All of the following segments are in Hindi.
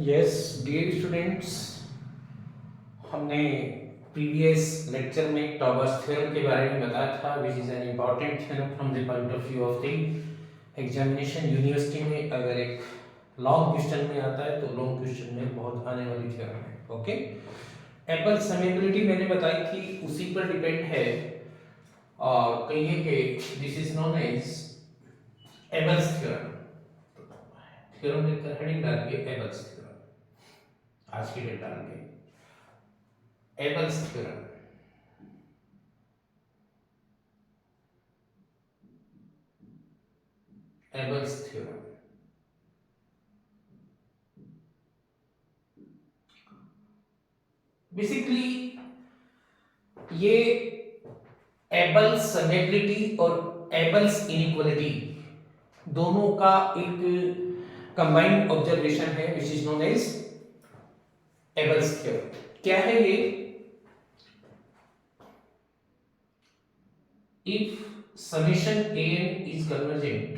यस डियर स्टूडेंट्स, हमने प्रीवियस लेक्चर में टॉवर्स थ्योरम के बारे में बताया था which is an important theorem from the point of view of the examination. University में अगर एक लॉन्ग क्वेश्चन में आता है तो लॉन्ग क्वेश्चन में बहुत आने वाली थ्योरम है। ओके, एप्पल समेबिलिटी मैंने बताई थी, उसी पर डिपेंड है। और कहिए कि this is known as Abel's theorem. Theorem लिखकर हेडिंग डालिए एबल्स थ्योरम, आज की डेट डाल के Abel's theorem. Abel's theorem basically ये एबल्स समेबिलिटी और एबल्स इनइक्वालिटी दोनों का एक कंबाइंड ऑब्जर्वेशन है which is known as Abel's theorem. क्या है ये? If summation an is convergent,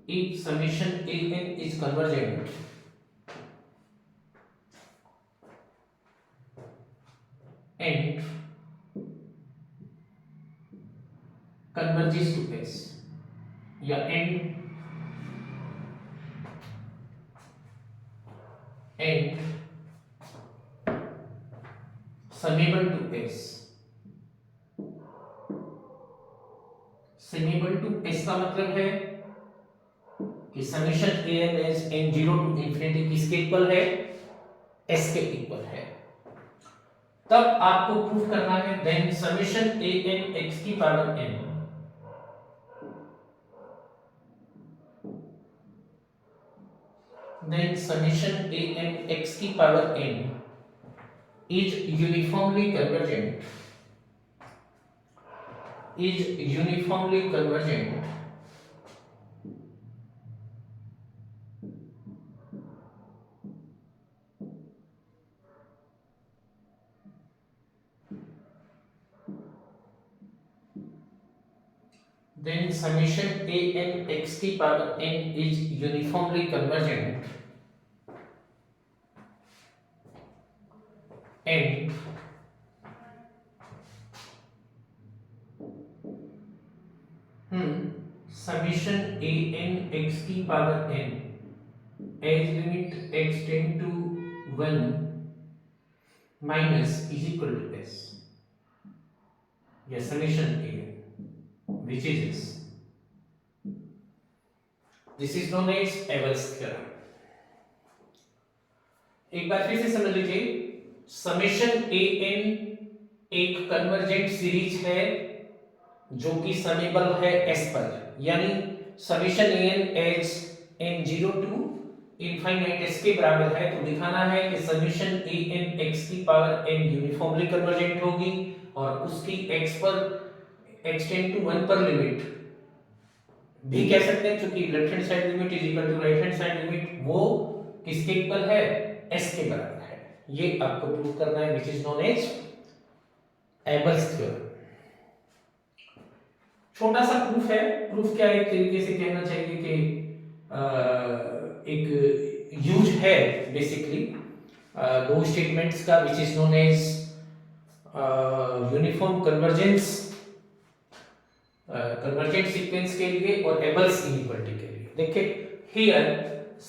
if summation an is convergent and converges to S या and summable to S, summable to S का मतलब है कि summation an as n zero to infinity किसके इक्वल है? S के इक्वल है। तब आपको प्रूफ करना है देन समेशन an x की power n, then summation an x की power n is uniformly convergent, is uniformly convergent then summation an x की power n is uniformly convergent and summation an x की power n as limit x tend to 1 minus is equal to s, या summation an which is s. This is known as Abel's theorem. एक बार फिर से समझ लीजिए, समेशन an एक कन्वर्जेंट सीरीज है जो कि समेबल है s पर, यानी summation an as n zero to infinite s के बराबर है। तो दिखाना है कि समेशन an x की पावर n यूनिफॉर्मली कन्वर्जेंट होगी और उसकी x पर x टेंड टू 1 पर लिमिट भी कह सकते हैं, क्योंकि left hand side limit is equal to right hand side limit, वो किसके इक्वल है? s के बराबर है। ये आपको प्रूव करना है which is known as Abel's theorem. छोटा सा प्रूफ है। प्रूफ क्या है, एक तरीके से कहना चाहिए कि एक यूज है बेसिकली दो स्टेटमेंट्स का which is known as uniform convergence, convergent sequence के लिए और एबल्स इनइक्वालिटी के लिए। देखिए here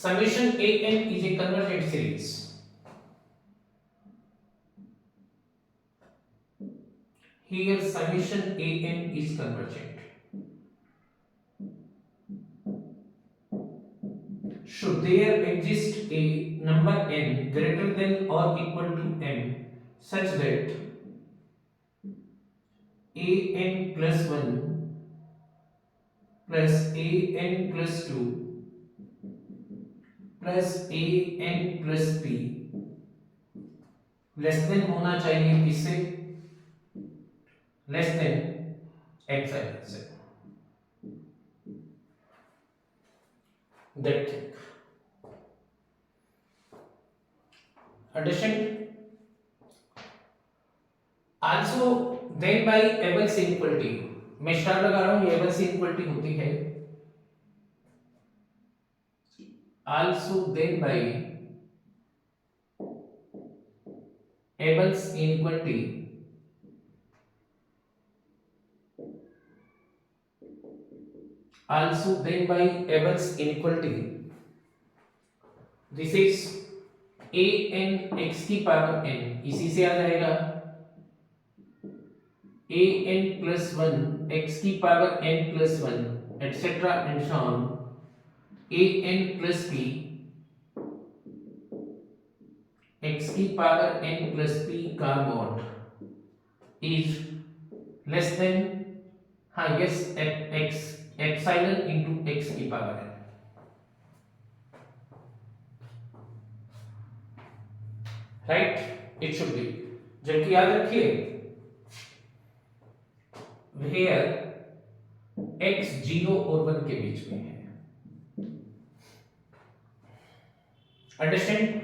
summation an is a convergent series, here summation an is convergent. Should there exist a number n greater than or equal to m such that an plus 1 plus an plus 2 plus an plus p less than होना चाहिए किससे? less than epsilon से। that thing understand? also then by Abel's inequality, मैं स्टार लगा रहा हूं, ये Abel's inequality होती है also then by Abel's inequality also then by Abel's inequality, this is a n x की पावर n, इसी से आ जाएगा a n plus 1 x की power n plus 1 etc and so on a n plus p x की पावर n plus p का मॉड is less than, हाँ yes, x epsilon into x की power n, right, it should B. जबकि याद रखिए वेयर x 0 और 1 के बीच में है, अंडरस्टैंड।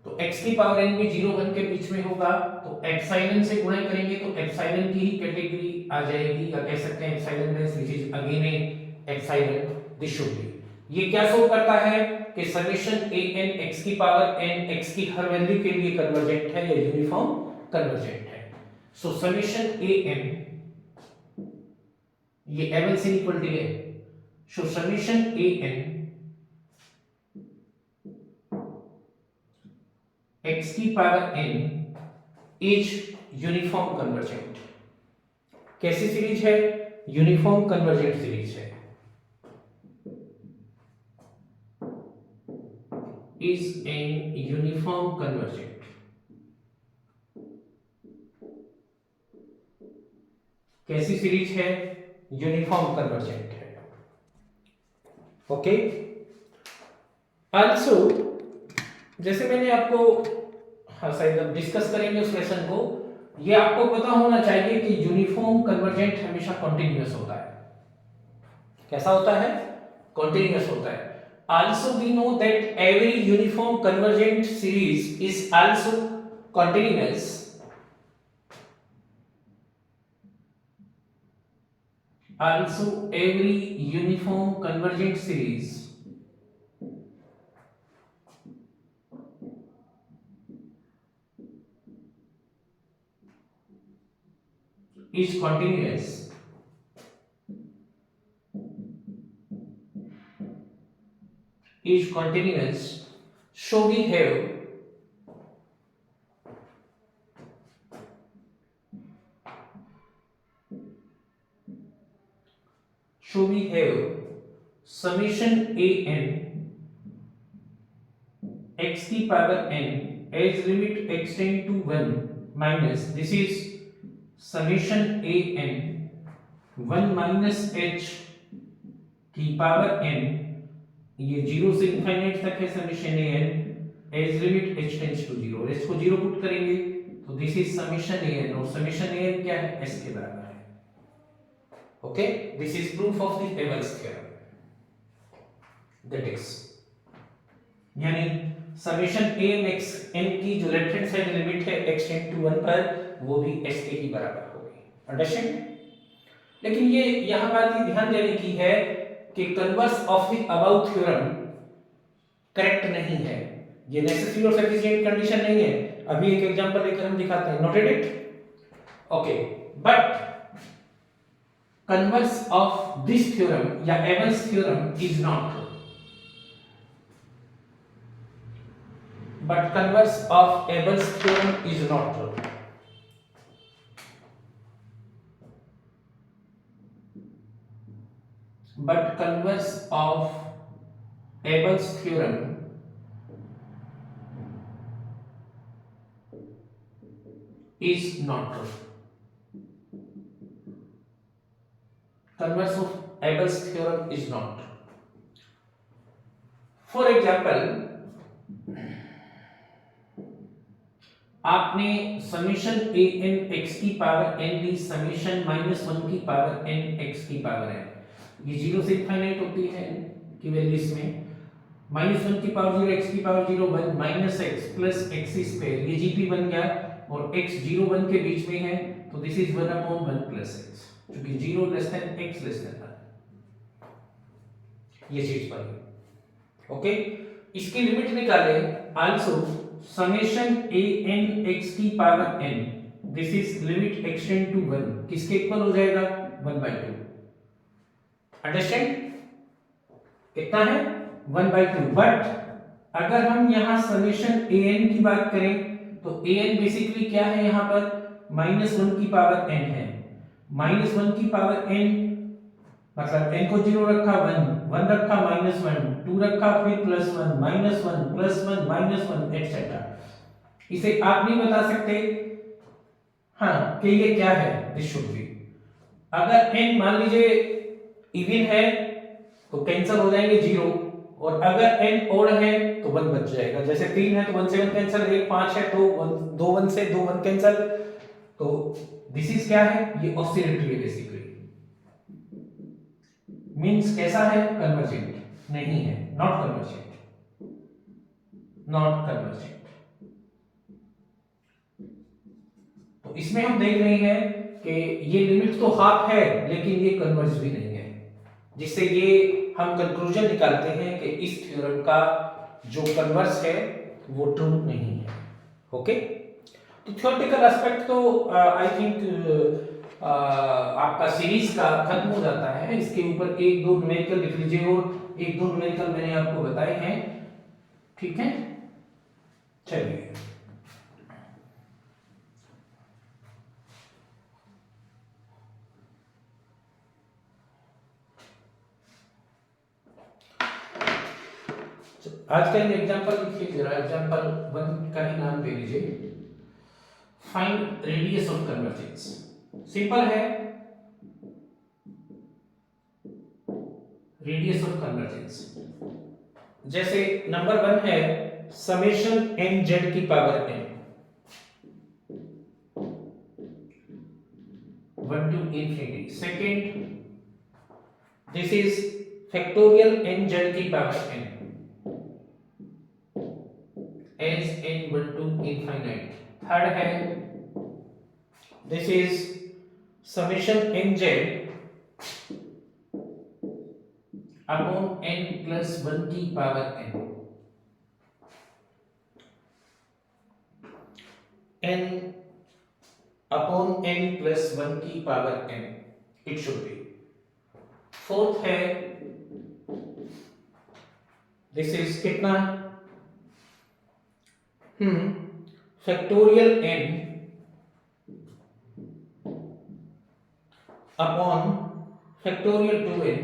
तो x की पावर n भी 0 1 के बीच में होगा, तो एप्सिलॉन से गुणा करेंगे तो एप्सिलॉन की ही कैटेगरी आ जाएगी, या कह सकते हैं एप्सिलॉन में which is again epsilon, this should B. ये क्या शो करता है कि समेशन a n x की पावर n x की हर वैल्यू के लिए कन्वर्जेंट है या यूनिफॉर्म कन्वर्जेंट है। सो समेशन a n, ये एबल्स इनइक्वालिटी है, सो समेशन a n x की power n is uniform convergent. कैसी सीरीज है? यूनिफॉर्म कन्वर्जेंट सीरीज है। is an uniform convergent। कैसी सीरीज है? यूनिफॉर्म कन्वर्जेंट है। ओके, आल्सो जैसे मैंने आपको, हाँ शायद अब डिस्कस करेंगे उस लेसन को, ये आपको पता होना चाहिए कि यूनिफॉर्म कन्वर्जेंट हमेशा कॉन्टिन्यूअस होता है। कैसा होता है? कॉन्टिन्यूअस होता है। Also we know that every uniform convergent series is also continuous, also every uniform convergent series is continuous so we have summation a n x की power n as limit extend to 1 minus, this is summation a n 1 minus h की पावर n, ये 0 से इनफाइनाइट तक है summation a n as limit h tends to 0, और इसको 0 पुट करेंगे तो this is summation a n, और समेशन a n क्या है? s के बराबर है। Okay, this is proof of the Abel's theorem, that is, यानी summation a n x n की जो लेफ्ट हैंड साइड लिमिट है x टेंड टू 1 पर, वो भी s के ही बराबर होगी। अंडरस्टैंड। लेकिन ये यहां बात ये ध्यान देने की है कि converse of the above theorem correct नहीं है, ये नेसेसरी और सफिशिएंट कंडीशन नहीं है। अभी एक एग्जांपल लेकर हम दिखाते हैं, noted it. Okay, but converse of this theorem या Abel's theorem is not true, but converse of Abel's theorem is not true। but converse of Abel's theorem is not true। converse of Abel's theorem is not true। for example, आपने समेशन a n x की पावर n ली, समेशन -1 की पावर n x की पावर n, ये 0 से इनफाइनाइट होती है की वैल्यूज में, -1 की पावर 0 x की power 0 1 minus x plus x square, ये gp बन गया, और x 0 1 के बीच में है तो दिस इज 1/1 प्लस x, क्योंकि 0 less than x less than 1, ये चीज बनी। ओके, इसकी लिमिट निकाले, also summation a n x की power n, this is limit extend to 1, किसके इक्वल हो जाएगा 1/2। अंडरस्टैंड, कितना है 1/2। बट अगर हम यहां समेशन a n की बात करें तो a n बेसिकली क्या है, यहां पर -1 की पावर n है। -1 की पावर n मतलब n को 0 रखा 1 रखा -1 2 रखा फिर +1 -1 +1 -1 एक्सेट्रा। इसे आप नहीं बता सकते हाँ कि ये क्या है, दिस शुड बी। अगर n मान लीजिए इवन है तो कैंसिल हो जाएंगे 0, और अगर n ओड है तो 1 बच जाएगा। जैसे 3 है तो 1 से 1 कैंसिल, 1 5 है तो 2 1 से 2 1 कैंसिल। तो दिस इज क्या है, ये ऑसिलेटरी है बेसिकली। मींस कैसा है, कन्वर्जेंट नहीं है, नॉट कन्वर्जेंट, नॉट कन्वर्जेंट। तो इसमें हम देख रहे हैं कि ये लिमिट तो हाफ है लेकिन ये कन्वर्ज भी नहीं है, जिससे ये हम कंक्लूजन निकालते हैं कि इस थ्योरम का जो कन्वर्स है वो ट्रू नहीं है। ओके, तो थ्योरेटिकल एस्पेक्ट तो आई थिंक आपका सीरीज का खत्म हो जाता है। इसके ऊपर एक दो न्यूमेरिकल लिख लीजिए, और एक दो न्यूमेरिकल मैंने आपको बताए हैं, ठीक है। चलिए आज का एग्जांपल लिखिए जरा, एग्जांपल 1 का ही नाम दे लीजिए, find radius of convergence. Simple है, रेडियस ऑफ कन्वर्जेंस। जैसे नंबर 1 है समेशन n z की power n 1 to infinity। Second, this is factorial n z की power n as n 1 to infinite। Third है this is summation n z upon n plus 1 की power n, n upon n plus 1 की power n, it should be. Fourth है दिस इज कितना factorial n upon factorial 2n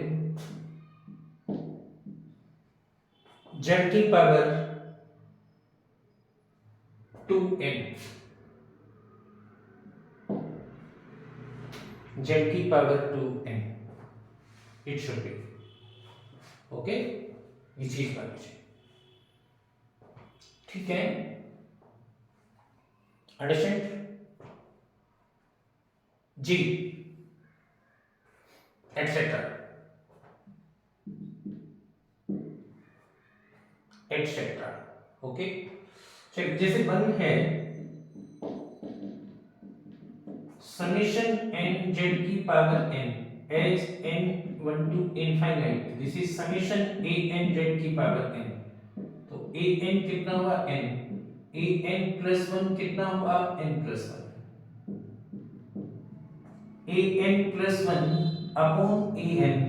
z की पावर 2n, z की power 2n, it should be. Okay, ये चीज बन लीजिए, ठीक है। अंडरस्टैंड, जी एटसेट्रा एटसेट्रा। ओके, चलिए जैसे 1 है समेशन n z की power n as n 1 to infinite, this is summation a n z की पावर n। तो a n कितना हुआ n, a n प्लस 1 कितना हुआ n plus 1, a n plus 1 upon a n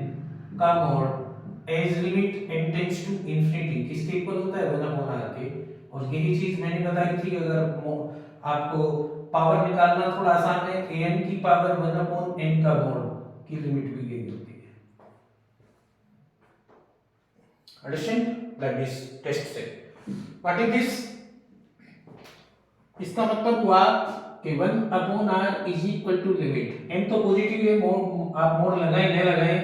का mod as limit n tends to infinity किसके इक्वल होता है 1 अपॉन r के। और यही चीज मैंने बताई थी, अगर आपको पावर निकालना थोड़ा आसान है, a n की पावर 1 अपॉन n का मॉड की लिमिट भी यही होती है। अंडरस्टैंड, दैट इज टेस्ट से व्हाट इज दिस, इसका मतलब हुआ कि 1 upon r is equal to limit n तो पॉजिटिव है, मोड आप मोड लगाएं न लगाएं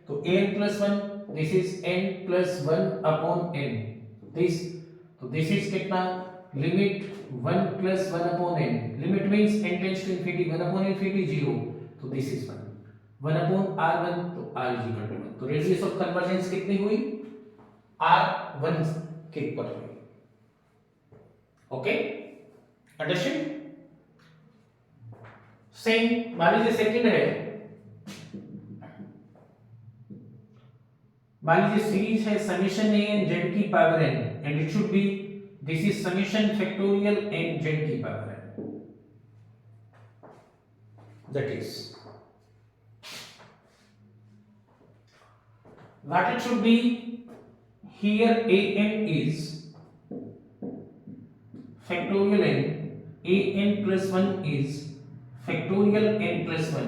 तो n plus 1, this is n plus 1 upon n, this तो दिस इज कितना limit 1 plus 1 upon n, limit means n tends to infinity 1 upon infinity 0, तो दिस इज 1 अपॉन r1, तो r इज इक्वल टू 1। तो रेडियस ऑफ कन्वर्जेंस कितनी हुई, r1 के इक्वल हुई। Okay, understand. सेम मान लीजिए सेकंड है, मान लीजिए सीरीज है समेशन ए एन जेड की power n and it should be this is summation factorial n z की power n, that is what it should be here a n is factorial n, a n plus 1 is factorial n plus 1,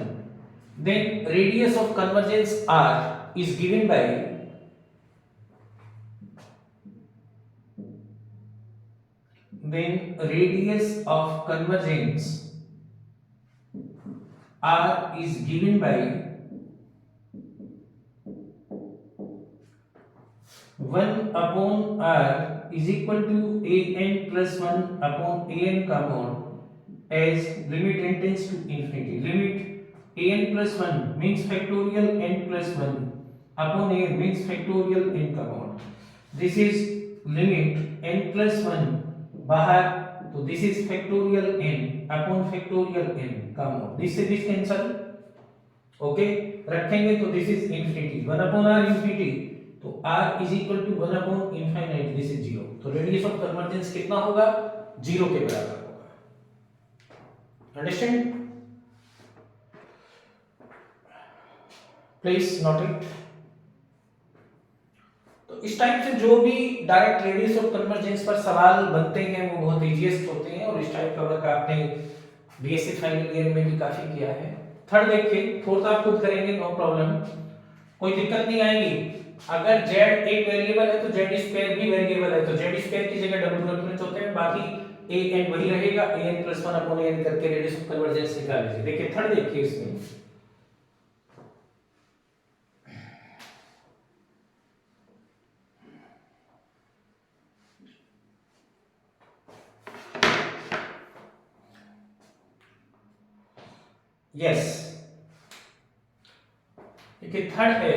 then radius of convergence r is given by radius of convergence r is given by 1 upon r is equal to a n plus 1 upon a n का mod as limit n tends to infinity. Limit a n plus 1 means factorial n plus 1 upon a n means factorial n का mod. This is limit n plus 1 बाहर तो this is factorial n upon factorial n का mod. This से this cancel. ओके रखेंगे तो this is infinity 1 upon r infinity तो r is equal to 1 upon infinite this is 0. तो रेडियस ऑफ कन्वर्जेंस कितना होगा 0 के बराबर होगा. अंडरस्टैंड? Please note it. तो इस टाइप से जो भी डायरेक्ट रेडियस ऑफ कन्वर्जेंस पर सवाल बनते हैं वो बहुत इजीएस्ट होते हैं और इस टाइप का वर्क आपने बीएससी फाइनल ईयर में भी काफी किया है. थर्ड देखिए, फोर्थ आप खुद करेंगे नो प्रॉब्लम, कोई दिक्कत नहीं आएगी. अगर z एक वेरिएबल है तो z स्क्वायर भी वेरिएबल है तो z स्क्वायर की जगह w रेफरेंस होते हैं, बाकी a n वही रहेगा. a n plus 1 upon a n करके रेडियस ऑफ कन्वर्जेंस निकाल लीजिए. देखिए थर्ड देखिए इसमें यस देखिए थर्ड है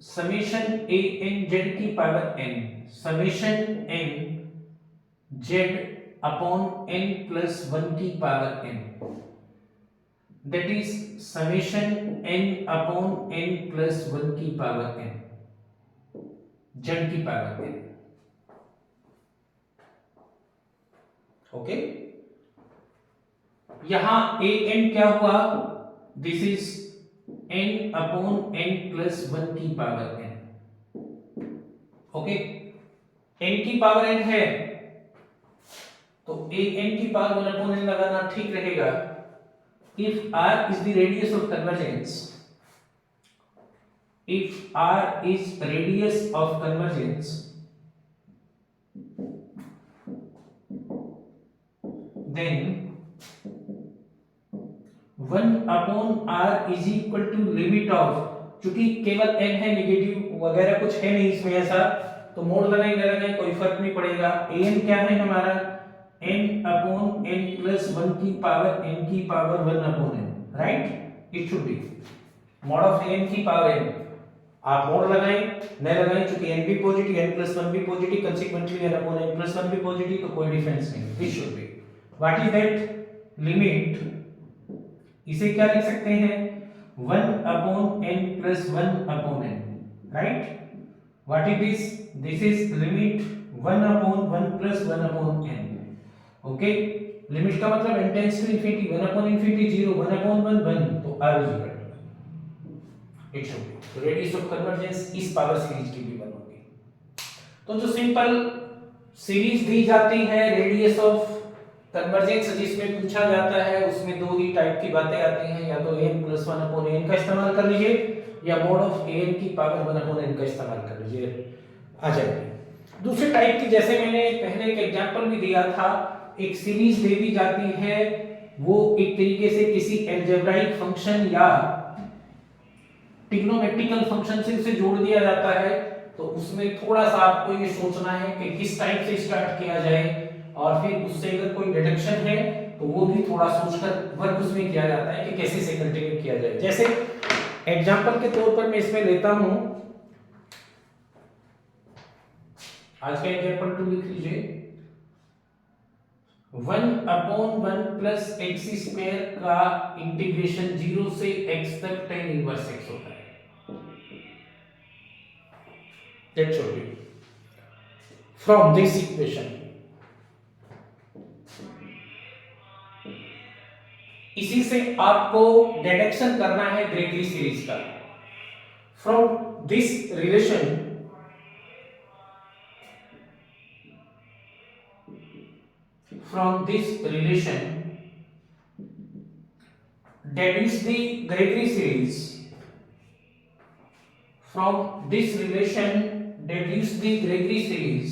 समेशन a n z की power n summation n z upon n plus 1 की power n that is summation n upon n plus 1 की पावर n z की पावर n. ओके यहां a n क्या हुआ, this is n upon n plus 1 की पावर n. ओके n की पावर n है तो a n की पावर 1 अपॉन n लगाना ठीक रहेगा. If r is the radius of convergence, if r is radius of convergence then 1 upon r is equal to limit of, चूंकि केवल n है नेगेटिव वगैरह कुछ है नहीं इसमें ऐसा, तो मोड लगाएं न लगाएं कोई फर्क नहीं पड़ेगा. an क्या है हमारा n अपॉन n प्लस 1 की पावर n की power 1 upon n, right. It should B mode of n की पावर n. आप मोड लगाएं न लगाएं चूंकि n भी पॉजिटिव n प्लस 1 भी positive consequently n upon n plus 1 भी पॉजिटिव तो कोई डिफरेंस नहीं. This should be what is that limit, इसे क्या लिख सकते हैं 1 upon n plus 1 upon n, right. What it is, this is limit 1 upon 1 plus 1 upon n. Okay limit का मतलब n tends to infinity 1 upon infinity 0 1 upon 1 1 तो r is equal to it should be. तो रेडियस ऑफ कन्वर्जेंस इस पावर सीरीज की भी बनोगी. तो जो सिंपल सीरीज दी जाती है रेडियस ऑफ कन्वर्जेंस जिसमें पूछा जाता है उसमें दो ही टाइप की बातें आती हैं, या तो n प्लस 1 अपॉन n का इस्तेमाल कर लीजिए या मोड ऑफ n की पावर 1 अपॉन n का इस्तेमाल कर लीजिए, आ जाएगी. दूसरे टाइप की जैसे मैंने पहले एक एग्जांपल भी दिया था, एक सीरीज दे दी जाती है, वो एक तरीके से किसी अलजेब्राइक फंक्शन या ट्रिग्नोमेट्रिकल फंक्शन से उसे जोड़ दिया जाता है. तो उसमें थोड़ा सा आपको ये सोचना है कि किस टाइप से स्टार्ट किया जाए और फिर उससे अगर कोई डिडक्शन है तो वो भी थोड़ा सोचकर वर्क उसमें किया जाता है कि कैसे से कंटिन्यू किया जाए. जैसे एग्जांपल के तौर पर मैं इसमें लेता हूं, आज का एग्जांपल 2 लिख लीजिए. 1 अपॉन 1 प्लस x स्क्वायर का इंटीग्रेशन 0 से x तक tan इनवर्स x होता है. That should be from this equation. इसी से आपको डिडक्शन करना है ग्रेगरी सीरीज का. From this relation deduce the Gregory series. From this relation deduce the Gregory series.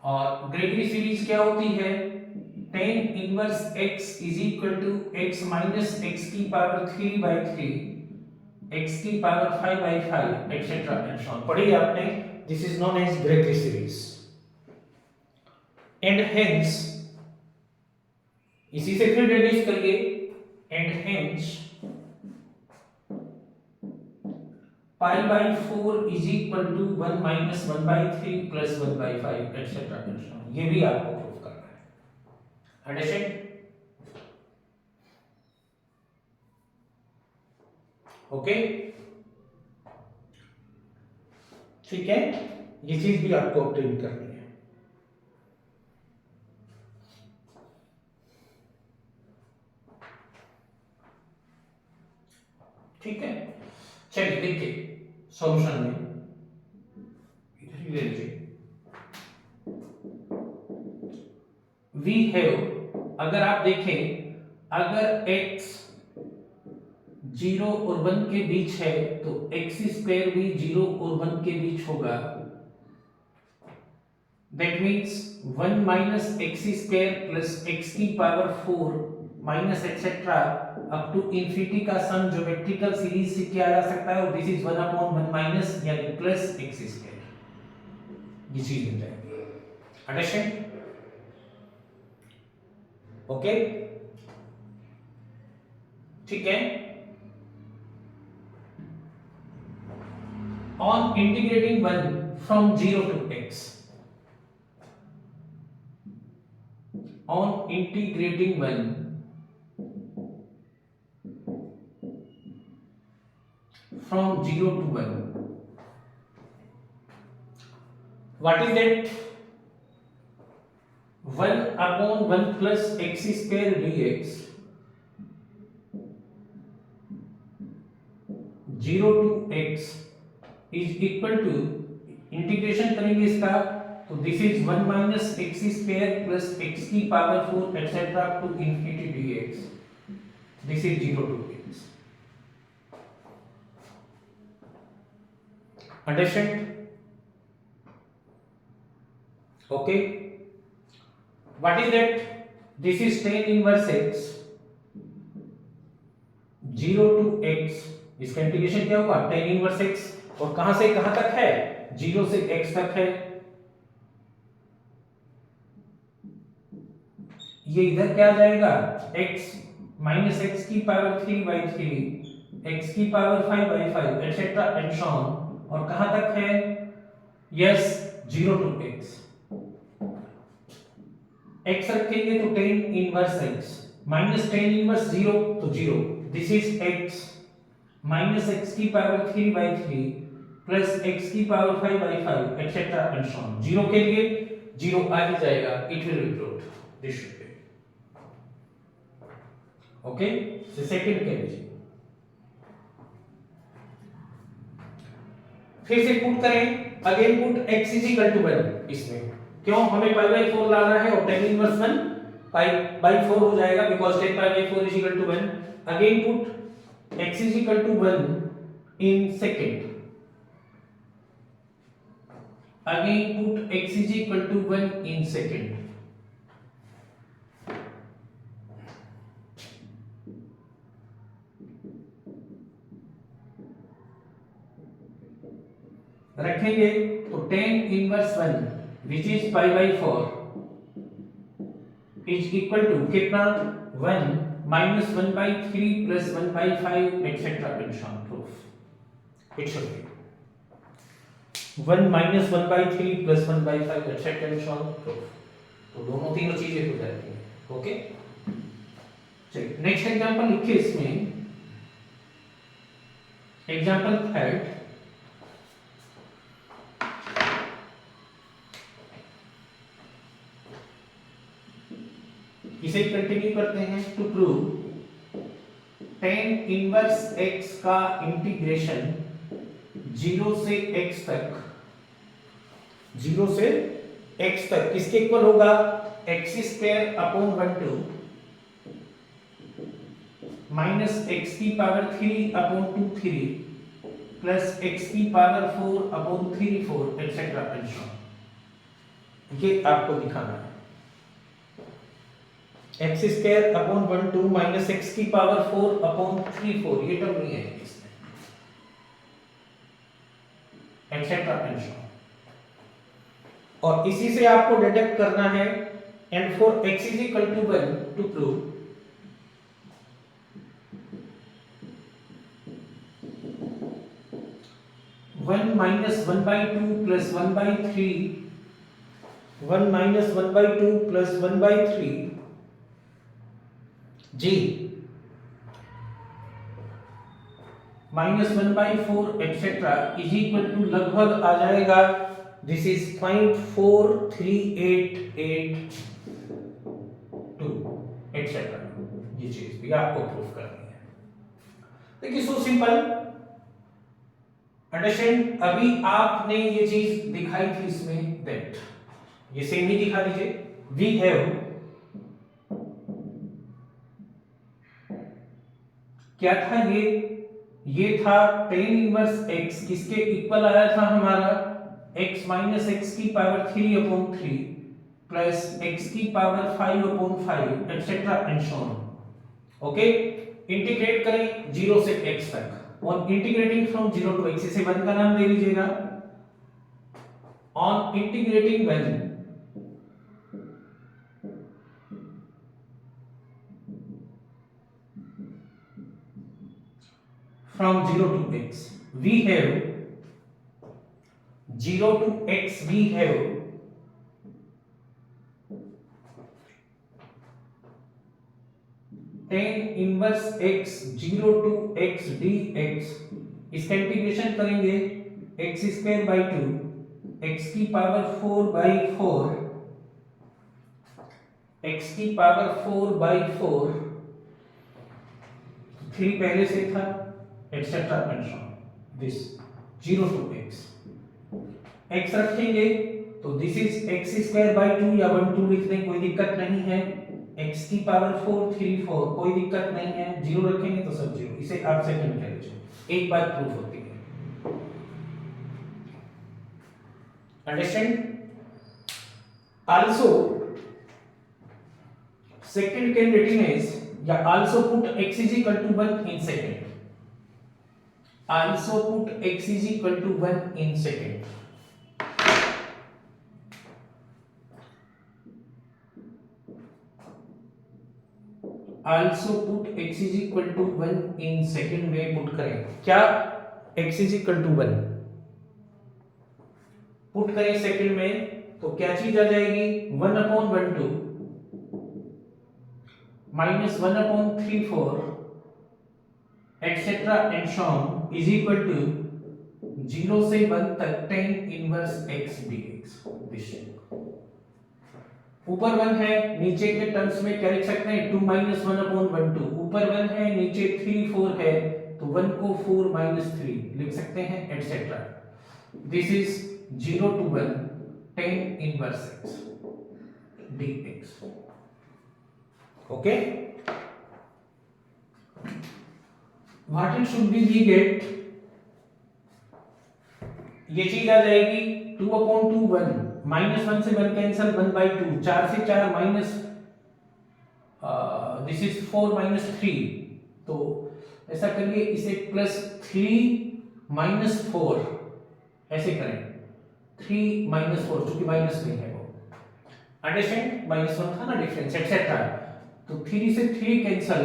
और ग्रेगरी सीरीज क्या होती है? tan inverse x is equal to x minus x की पावर 3/3, x की power 5/5 etcetera and so on. पढ़ी आपने? This is known as Gregory series. And hence इसी से फिर डिड्यूस करिए. And hence pi/4 is equal to 1 minus 1/3 plus 1/5 etcetera and so on. ये भी आपको प्रूव करना है. अंडरस्टैंड? ओके, ठीक है. ये चीज भी आपको ऑब्टेन करनी है. ठीक है, चलिए देखिए सॉल्यूशन में इधर ही ले लीजिए. वी हैव, अगर आप देखें, अगर x 0 और 1 के बीच है तो x स्क्वायर भी 0 और 1 के बीच होगा. That means 1 minus x square plus x की power 4 minus etcetera up to infinity का सम ज्योमेट्रिकल सीरीज से किया जा सकता है. और दिस इज 1/1 माइनस यानी प्लस x स्क्वायर. ये चीज मिल जाएगी. अंडरस्टैंड? ओके, ठीक है. On integrating 1 from 0 to x, on integrating 1 from 0 to 1, what is that? 1/1 plus x square dx 0 to x is equal to, integration करेंगे इसका तो this is 1 minus x square plus x की power 4 etcetera to infinity dx. This is 0 to x. Understand? Okay, what is that? This is tan inverse x 0 to x. इसका इंटीग्रेशन क्या होगा? tan inverse x. और कहां से कहां तक है? 0 से x तक है. ये इधर क्या आ जाएगा? x माइनस x की पावर 3/3, x की power 5/5 etcetera and so on. और कहां तक है? Yes, 0 to x. x रखेंगे तो tan inverse x minus tan inverse 0 तो 0. This is x minus x की पावर 3/3 प्लस x की power 5/5 etcetera and so on. 0 के लिए 0 आ ही जाएगा. It will be proved. This should be okay. So second condition फिर से पुट करें. Again put x is equal to 1. इसमें क्यों हमें pi/4 लाना है और tan इनवर्स 1 pi/4 हो जाएगा because tan pi/4 is equal to 1. Again put x is equal to 1 in second. Again put x is equal to 1 in second. रखेंगे तो tan inverse 1 which is pi/4 is equal to कितना? 1 minus 1/3 plus 1/5 etc. and so on. Proof. It should be 1 minus 1/3 plus 1/5 etc. and so on. Proof. तो दोनों तीनों चीजें हो जाती हैं। ओके, चलिए नेक्स्ट एग्जांपल लिखिए इसमें। एग्जांपल थर्ड, इसे कंटिन्यू करते हैं। To prove tan inverse x का इंटीग्रेशन 0 से x तक, 0 से x तक किसके इक्वल होगा, x square upon 1/2 minus x की पावर 3 अपॉन 2 3 प्लस x की power 4 upon 3 4 etcetera and so on. ये आपको दिखाना है। x square upon 1/2 minus x की पावर 4 अपॉन 3 4, ये टर्म नहीं है इसमें, एटसेट्रा एंड सो ऑन। और इसी से आपको डिडक्ट करना है। And for x is equal to 1 to prove one minus 1/2 plus 1/3, 1 minus 1/2 plus 1/3 जी minus 1/4 etcetera is equal to लगभग आ जाएगा, दिस इज 0.4388 एटसेट्रा। ये चीज भी आपको प्रूफ करनी है। देखिए सो सिंपल, अंडरस्टैंड। अभी आपने ये चीज दिखाई थी इसमें, दैट ये सेम ही दिखा दीजिए। वी हैव क्या था, ये था tan इनवर्स x, किसके इक्वल आया था हमारा, x माइनस एक्स की पावर 3 अपॉन 3 प्लस x की power 5 upon 5 etcetera and so on. Okay, integrate करें 0 से x तक। और इंटीग्रेटिंग फ्रॉम 0 टू x, इसे 1 का नाम दे लीजिएगा। On integrating 1 from 0 to x, we have 0 to x, we have tan inverse x 0 to x dx। इसका इंटीग्रेशन करेंगे x स्क्वायर बाई 2, x की पावर 4 बाई 4, x की पावर 4 बाई 4, 3 पहले से था etcetera and so on. This 0 to x, x रखेंगे तो this is x square by 2 या 1 2 लिख दें, कोई दिक्कत नहीं है। x की पावर 4 3 4, कोई दिक्कत नहीं है। 0 रखेंगे तो सब 0, इसे आप सेकंड कह लीजिए, एक बात प्रूफ होती है। Understand. Also second can written as, या also put x is equal to 1 in second, also put x is equal to 1 in second। also put x is equal to 1 in second में पुट करें, क्या x is equal to 1 put करें सेकंड में, तो क्या चीज आ जाएगी, 1 अपॉन 1 2 माइनस 1 upon 3 4 etcetera and so on is equal to 0 से 1 तक tan इनवर्स x dx। ऊपर 1 है, नीचे के टर्म्स में क्या लिख सकते हैं, 2 माइनस 1 अपॉन 1 2। ऊपर 1 है, नीचे 3 4 है, तो 1 को 4 माइनस 3 लिख सकते हैं etcetera. This is 0 to 1 tan inverse x dx। Okay, what it should be, we get, ये चीज आ जाएगी 2 अपॉन 2 1, माइनस 1 से 1 कैंसिल, 1/2, 4 से 4 माइनस, दिस इज 4 माइनस 3, तो ऐसा करिए इसे प्लस 3 माइनस 4 ऐसे करें, 3 माइनस 4 चूंकि माइनस में है वो, अंडरस्टैंड, माइनस 1 था ना डिफरेंस एटसेट्रा। तो 3 से 3 कैंसिल,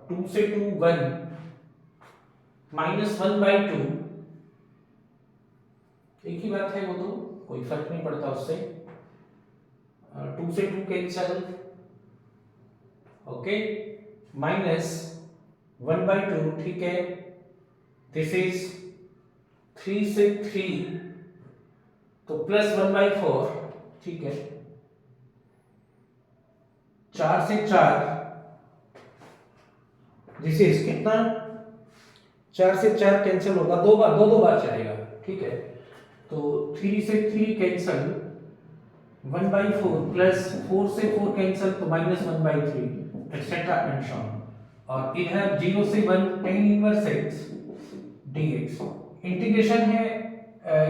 2 से 2 1, माइनस 1/2, एक ही बात है वो तो कोई फर्क नहीं पड़ता उससे, 2 से 2 कैंसल, ओके, माइनस 1/2, ठीक है, दिस इज 3 से 3 तो प्लस 1/4, ठीक है, 4 से 4, दिस इज कितना, 4 से 4 कैंसिल होगा, दो बार चलेगा, ठीक है, तो 3 से 3 कैंसिल, 1/4 प्लस 4 से 4 कैंसिल तो -1/3 एक्सेट्रा एंड सो ऑन। और इधर 0 से 1 tan inverse x dx, integration है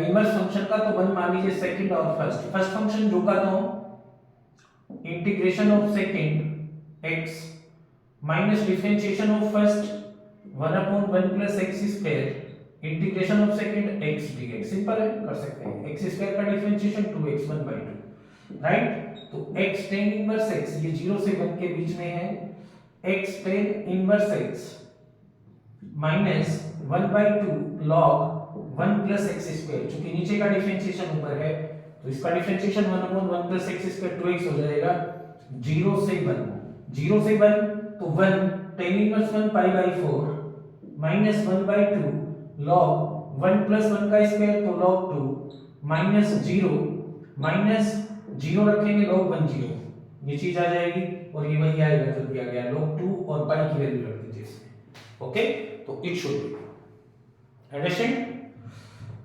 इनवर्स फंक्शन का, तो 1 मान लीजिए सेकंड और फर्स्ट फंक्शन जो का तो integration of second x minus differentiation of first 1/1 plus x square integration of second x dx, simple है, कर सकते हैं, x स्क्वायर का डिफरेंशिएशन 2x 1/2, राइट, तो x tan इनवर्स x, ये 0 से 1 के बीच में है, x tan inverse x minus 1/2 log 1 plus x square, चूंकि नीचे का डिफरेंशिएशन ऊपर है तो इसका differentiation 1/1 plus x square 2x हो जाएगा, 0 से 1 तो 1 tan inverse 1 π/4 minus 1/2 log 1 plus 1 का स्क्वायर तो log 2 माइनस 0 रखेंगे log 1 0, ये चीज आ जाएगी और ये वही आएगा जो दिया गया, log 2 और पाई की वैल्यू रख दीजिए इसमें, ओके, तो इट शुड बी अंडरस्टैंड।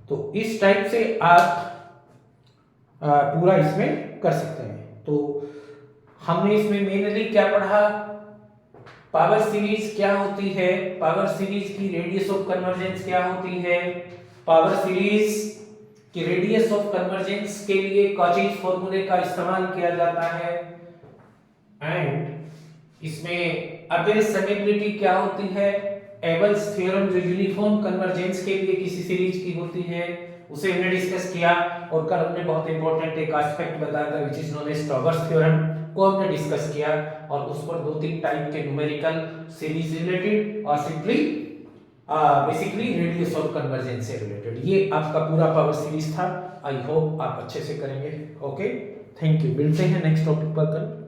तो इस टाइप से आप पूरा इसमें कर सकते हैं। तो हमने इसमें मेनली क्या पढ़ा, पावर सीरीज क्या होती है, पावर सीरीज की रेडियस ऑफ कन्वर्जेंस क्या होती है, पावर सीरीज की रेडियस ऑफ कन्वर्जेंस के लिए कॉची फॉर्मूले का इस्तेमाल किया जाता है, एंड इसमें अबेल सेमेबिलिटी क्या होती है, एबल्स थ्योरम जो यूनिफॉर्म कन्वर्जेंस के लिए किसी सीरीज की होती है उसे हमने डिस्कस किया, और कल हमने बहुत इंपॉर्टेंट एक एस्पेक्ट बताया था which is known as Stowers theorem को हमने डिस्कस किया, और उस पर 2-3 टाइप के न्यूमेरिकल सीरीज रिलेटेड और simply basically radius of convergence से रिलेटेड, ये आपका पूरा पावर सीरीज था। आई होप आप अच्छे से करेंगे, ओके, थैंक यू, मिलते हैं नेक्स्ट टॉपिक पर कल।